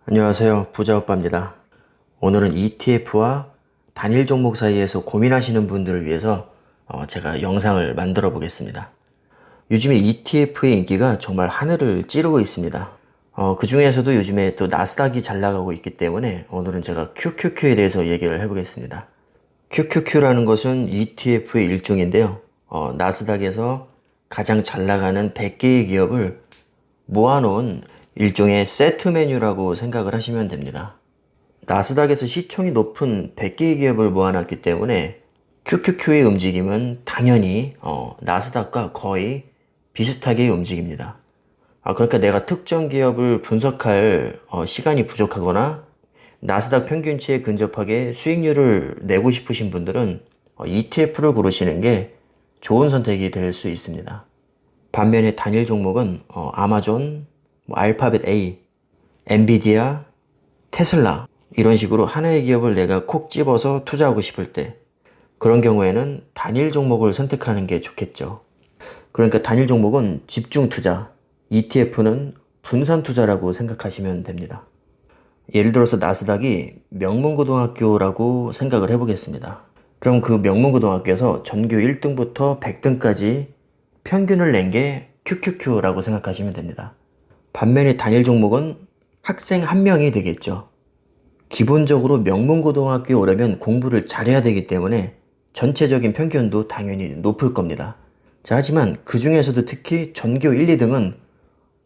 안녕하세요. 부자오빠입니다. 오늘은 ETF와 단일 종목 사이에서 고민하시는 분들을 위해서 제가 영상을 만들어 보겠습니다. 요즘에 ETF의 인기가 정말 하늘을 찌르고 있습니다. 그 중에서도 요즘에 또 나스닥이 잘 나가고 있기 때문에 오늘은 제가 QQQ에 대해서 얘기를 해보겠습니다. QQQ라는 것은 ETF의 일종인데요. 나스닥에서 가장 잘 나가는 100개의 기업을 모아놓은 일종의 세트 메뉴라고 생각을 하시면 됩니다. 나스닥에서 시총이 높은 100개의 기업을 모아놨기 때문에 QQQ의 움직임은 당연히 나스닥과 거의 비슷하게 움직입니다. 그러니까 내가 특정 기업을 분석할 시간이 부족하거나 나스닥 평균치에 근접하게 수익률을 내고 싶으신 분들은 ETF를 고르시는 게 좋은 선택이 될 수 있습니다. 반면에 단일 종목은 아마존, 알파벳 A, 엔비디아, 테슬라 이런 식으로 하나의 기업을 내가 콕 집어서 투자하고 싶을 때 그런 경우에는 단일 종목을 선택하는 게 좋겠죠. 그러니까 단일 종목은 집중 투자, ETF는 분산 투자라고 생각하시면 됩니다. 예를 들어서 나스닥이 명문고등학교라고 생각을 해보겠습니다. 그럼 그 명문고등학교에서 전교 1등부터 100등까지 평균을 낸 게 QQQ라고 생각하시면 됩니다. 반면에 단일 종목은 학생 한 명이 되겠죠. 기본적으로 명문고등학교에 오려면 공부를 잘해야 되기 때문에 전체적인 평균도 당연히 높을 겁니다. 자, 하지만 그 중에서도 특히 전교 1, 2등은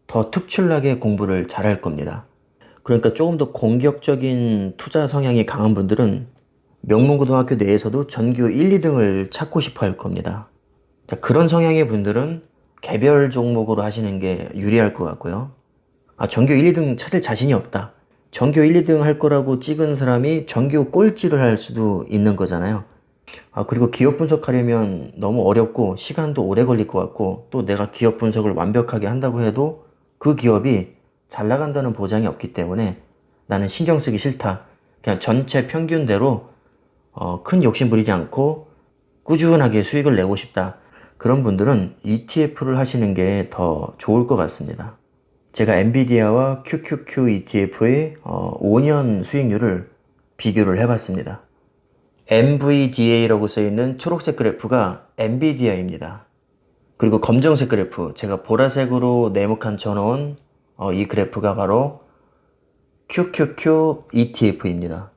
더 특출나게 공부를 잘할 겁니다. 그러니까 조금 더 공격적인 투자 성향이 강한 분들은 명문고등학교 내에서도 전교 1, 2등을 찾고 싶어 할 겁니다. 자, 그런 성향의 분들은 개별 종목으로 하시는 게 유리할 것 같고요. 전교 1, 2등 찾을 자신이 없다. 전교 1, 2등 할 거라고 찍은 사람이 전교 꼴찌를 할 수도 있는 거잖아요. 그리고 기업 분석하려면 너무 어렵고 시간도 오래 걸릴 것 같고 또 내가 기업 분석을 완벽하게 한다고 해도 그 기업이 잘 나간다는 보장이 없기 때문에 나는 신경 쓰기 싫다. 그냥 전체 평균대로 큰 욕심 부리지 않고 꾸준하게 수익을 내고 싶다. 그런 분들은 ETF를 하시는 게 더 좋을 것 같습니다. 제가 엔비디아와 QQQ ETF의 5년 수익률을 비교를 해봤습니다. NVDA라고 써있는 초록색 그래프가 엔비디아입니다. 그리고 검정색 그래프, 제가 보라색으로 네모칸 쳐놓은 이 그래프가 바로 QQQ ETF입니다.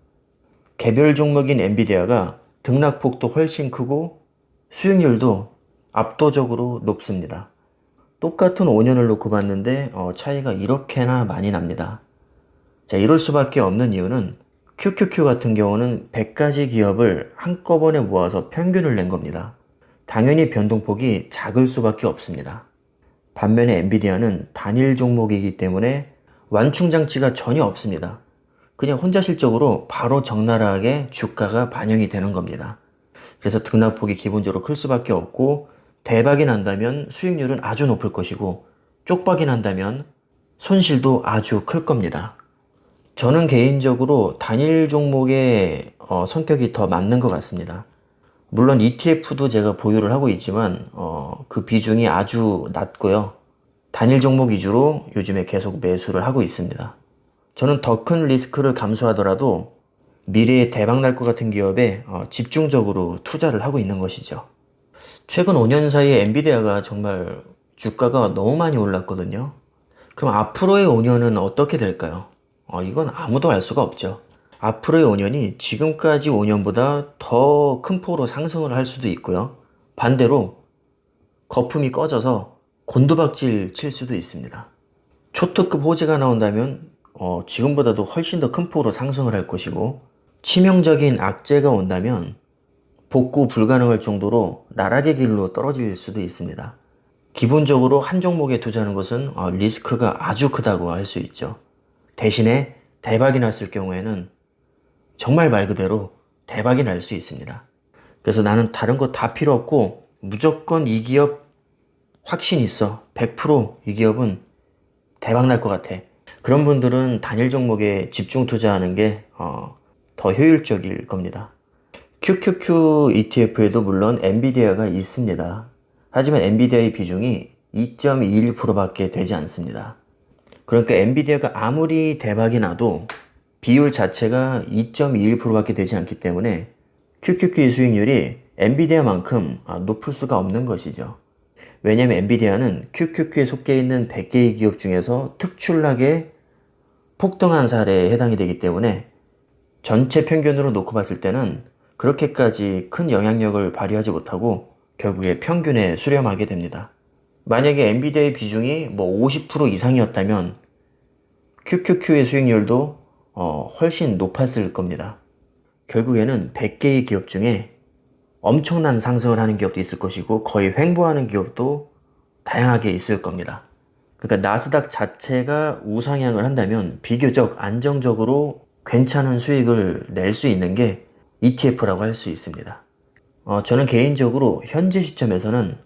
개별 종목인 엔비디아가 등락폭도 훨씬 크고 수익률도 압도적으로 높습니다. 똑같은 5년을 놓고 봤는데 차이가 이렇게나 많이 납니다. 자, 이럴 수밖에 없는 이유는 QQQ 같은 경우는 100가지 기업을 한꺼번에 모아서 평균을 낸 겁니다. 당연히 변동폭이 작을 수밖에 없습니다. 반면에 엔비디아는 단일 종목이기 때문에 완충 장치가 전혀 없습니다. 그냥 혼자 실적으로 바로 적나라하게 주가가 반영이 되는 겁니다. 그래서 등락폭이 기본적으로 클 수밖에 없고 대박이 난다면 수익률은 아주 높을 것이고 쪽박이 난다면 손실도 아주 클 겁니다. 저는 개인적으로 단일 종목의 성격이 더 맞는 것 같습니다. 물론 ETF도 제가 보유를 하고 있지만 그 비중이 아주 낮고요. 단일 종목 위주로 요즘에 계속 매수를 하고 있습니다. 저는 더 큰 리스크를 감수하더라도 미래에 대박 날 것 같은 기업에 집중적으로 투자를 하고 있는 것이죠. 최근 5년 사이에 엔비디아가 정말 주가가 너무 많이 올랐거든요. 그럼 앞으로의 5년은 어떻게 될까요? 이건 아무도 알 수가 없죠. 앞으로의 5년이 지금까지 5년보다 더 큰 폭으로 상승을 할 수도 있고요. 반대로 거품이 꺼져서 곤두박질 칠 수도 있습니다. 초특급 호재가 나온다면 지금보다도 훨씬 더 큰 폭으로 상승을 할 것이고 치명적인 악재가 온다면 복구 불가능할 정도로 나락의 길로 떨어질 수도 있습니다. 기본적으로 한 종목에 투자하는 것은 리스크가 아주 크다고 할 수 있죠. 대신에 대박이 났을 경우에는 정말 말 그대로 대박이 날 수 있습니다. 그래서 나는 다른 거 다 필요 없고 무조건 이 기업 확신 있어. 100%이 기업은 대박 날 것 같아. 그런 분들은 단일 종목에 집중 투자하는 게 더 효율적일 겁니다. QQQ ETF에도 물론 엔비디아가 있습니다. 하지만 엔비디아의 비중이 2.21%밖에 되지 않습니다. 그러니까 엔비디아가 아무리 대박이 나도 비율 자체가 2.21%밖에 되지 않기 때문에 QQQ의 수익률이 엔비디아만큼 높을 수가 없는 것이죠. 왜냐하면 엔비디아는 QQQ에 속해 있는 100개의 기업 중에서 특출나게 폭등한 사례에 해당이 되기 때문에 전체 평균으로 놓고 봤을 때는 그렇게까지 큰 영향력을 발휘하지 못하고 결국에 평균에 수렴하게 됩니다. 만약에 엔비디아의 비중이 뭐 50% 이상이었다면 QQQ의 수익률도 훨씬 높았을 겁니다. 결국에는 100개의 기업 중에 엄청난 상승을 하는 기업도 있을 것이고 거의 횡보하는 기업도 다양하게 있을 겁니다. 그러니까 나스닥 자체가 우상향을 한다면 비교적 안정적으로 괜찮은 수익을 낼 수 있는 게 ETF라고 할 수 있습니다. 저는 개인적으로 현재 시점에서는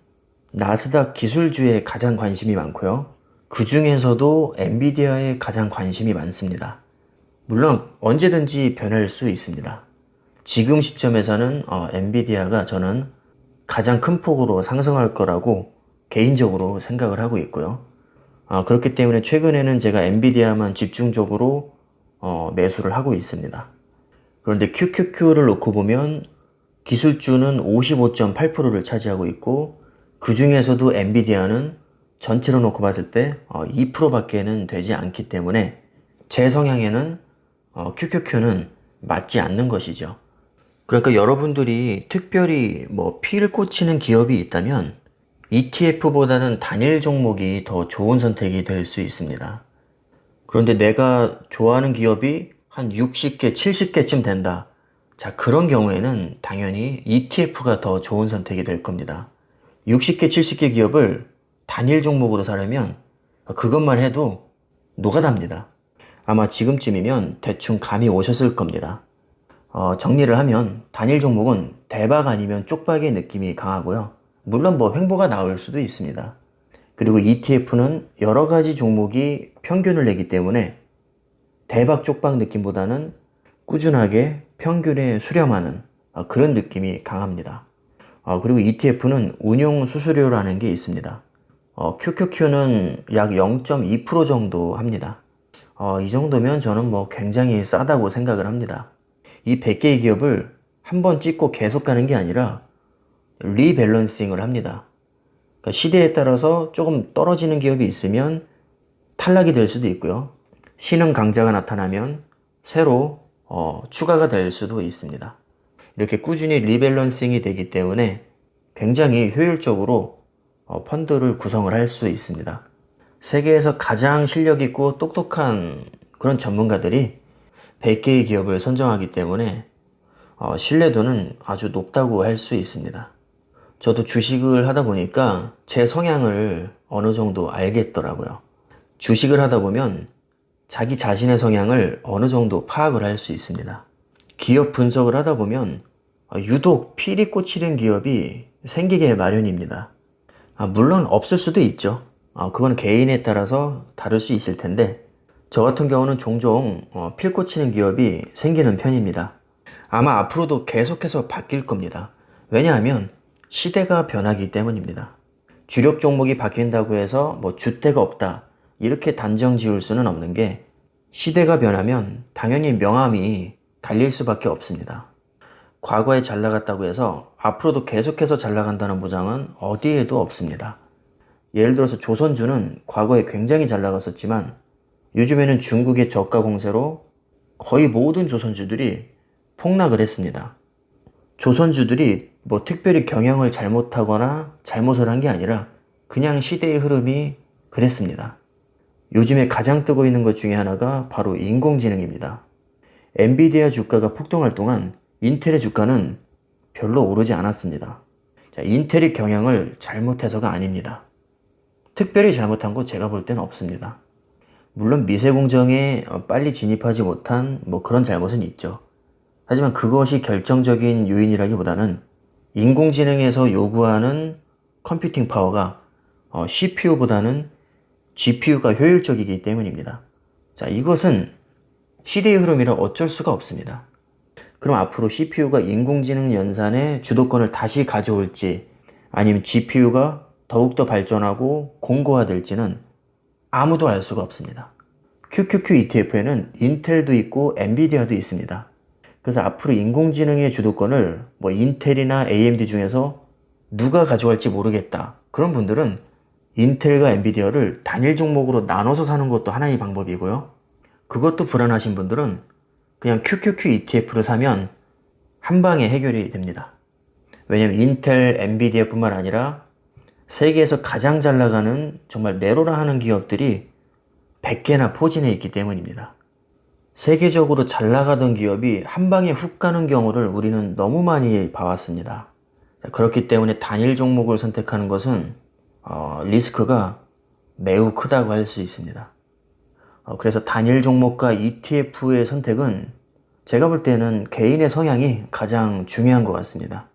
나스닥 기술주에 가장 관심이 많고요. 그 중에서도 엔비디아에 가장 관심이 많습니다. 물론 언제든지 변할 수 있습니다. 지금 시점에서는 엔비디아가 저는 가장 큰 폭으로 상승할 거라고 개인적으로 생각을 하고 있고요. 그렇기 때문에 최근에는 제가 엔비디아만 집중적으로 매수를 하고 있습니다. 그런데 QQQ를 놓고 보면 기술주는 55.8%를 차지하고 있고 그 중에서도 엔비디아는 전체로 놓고 봤을 때 2%밖에는 되지 않기 때문에 제 성향에는 QQQ는 맞지 않는 것이죠. 그러니까 여러분들이 특별히 뭐 피를 꽂히는 기업이 있다면 ETF보다는 단일 종목이 더 좋은 선택이 될 수 있습니다. 그런데 내가 좋아하는 기업이 한 60개, 70개쯤 된다. 자, 그런 경우에는 당연히 ETF가 더 좋은 선택이 될 겁니다. 60개, 70개 기업을 단일 종목으로 사려면 그것만 해도 노가다입니다. 아마 지금쯤이면 대충 감이 오셨을 겁니다. 정리를 하면 단일 종목은 대박 아니면 쪽박의 느낌이 강하고요. 물론 뭐 횡보가 나올 수도 있습니다. 그리고 ETF는 여러 가지 종목이 평균을 내기 때문에 대박 쪽박 느낌보다는 꾸준하게 평균에 수렴하는 그런 느낌이 강합니다. 그리고 ETF는 운용 수수료라는 게 있습니다. QQQ는 약 0.2% 정도 합니다. 이 정도면 저는 뭐 굉장히 싸다고 생각을 합니다. 이 100개의 기업을 한번 찍고 계속 가는 게 아니라 리밸런싱을 합니다. 그러니까 시대에 따라서 조금 떨어지는 기업이 있으면 탈락이 될 수도 있고요. 신흥 강자가 나타나면 새로 추가가 될 수도 있습니다. 이렇게 꾸준히 리밸런싱이 되기 때문에 굉장히 효율적으로 펀드를 구성을 할 수 있습니다. 세계에서 가장 실력 있고 똑똑한 그런 전문가들이 100개의 기업을 선정하기 때문에 신뢰도는 아주 높다고 할 수 있습니다. 저도 주식을 하다 보니까 제 성향을 어느 정도 알겠더라고요. 주식을 하다 보면 자기 자신의 성향을 어느 정도 파악을 할 수 있습니다. 기업 분석을 하다 보면 유독 필이 꽂히는 기업이 생기게 마련입니다. 물론 없을 수도 있죠. 그건 개인에 따라서 다를 수 있을 텐데 저 같은 경우는 종종 필 꽂히는 기업이 생기는 편입니다. 아마 앞으로도 계속해서 바뀔 겁니다. 왜냐하면 시대가 변하기 때문입니다. 주력 종목이 바뀐다고 해서 뭐 줏대가 없다 이렇게 단정 지을 수는 없는 게 시대가 변하면 당연히 명암이 갈릴 수밖에 없습니다. 과거에 잘 나갔다고 해서 앞으로도 계속해서 잘 나간다는 보장은 어디에도 없습니다. 예를 들어서 조선주는 과거에 굉장히 잘 나갔었지만 요즘에는 중국의 저가 공세로 거의 모든 조선주들이 폭락을 했습니다. 조선주들이 뭐 특별히 경영을 잘못하거나 잘못을 한 게 아니라 그냥 시대의 흐름이 그랬습니다. 요즘에 가장 뜨고 있는 것 중에 하나가 바로 인공지능입니다. 엔비디아 주가가 폭등할 동안 인텔의 주가는 별로 오르지 않았습니다. 인텔이 경영을 잘못해서가 아닙니다. 특별히 잘못한 거 제가 볼 때는 없습니다. 물론 미세공정에 빨리 진입하지 못한 뭐 그런 잘못은 있죠. 하지만 그것이 결정적인 요인이라기보다는 인공지능에서 요구하는 컴퓨팅 파워가 CPU보다는 GPU가 효율적이기 때문입니다. 자, 이것은 시대의 흐름이라 어쩔 수가 없습니다. 그럼 앞으로 CPU가 인공지능 연산의 주도권을 다시 가져올지 아니면 GPU가 더욱더 발전하고 공고화될지는 아무도 알 수가 없습니다. QQQ ETF에는 인텔도 있고 엔비디아도 있습니다. 그래서 앞으로 인공지능의 주도권을 뭐 인텔이나 AMD 중에서 누가 가져갈지 모르겠다. 그런 분들은 인텔과 엔비디아를 단일 종목으로 나눠서 사는 것도 하나의 방법이고요. 그것도 불안하신 분들은 그냥 QQQ ETF를 사면 한 방에 해결이 됩니다. 왜냐면 인텔, 엔비디아뿐만 아니라 세계에서 가장 잘 나가는 정말 내로라 하는 기업들이 100개나 포진해 있기 때문입니다. 세계적으로 잘 나가던 기업이 한 방에 훅 가는 경우를 우리는 너무 많이 봐왔습니다. 그렇기 때문에 단일 종목을 선택하는 것은 리스크가 매우 크다고 할 수 있습니다. 그래서 단일 종목과 ETF의 선택은 제가 볼 때는 개인의 성향이 가장 중요한 것 같습니다.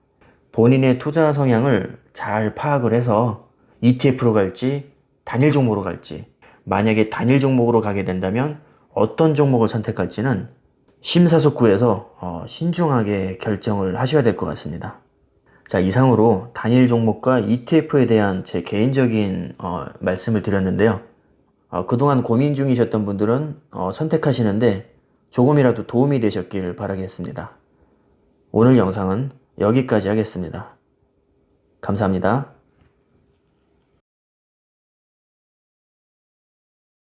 본인의 투자 성향을 잘 파악을 해서 ETF로 갈지 단일 종목으로 갈지, 만약에 단일 종목으로 가게 된다면 어떤 종목을 선택할지는 심사숙고해서 신중하게 결정을 하셔야 될 것 같습니다. 자, 이상으로 단일 종목과 ETF에 대한 제 개인적인 말씀을 드렸는데요. 그동안 고민 중이셨던 분들은 선택하시는데 조금이라도 도움이 되셨길 바라겠습니다. 오늘 영상은 여기까지 하겠습니다. 감사합니다.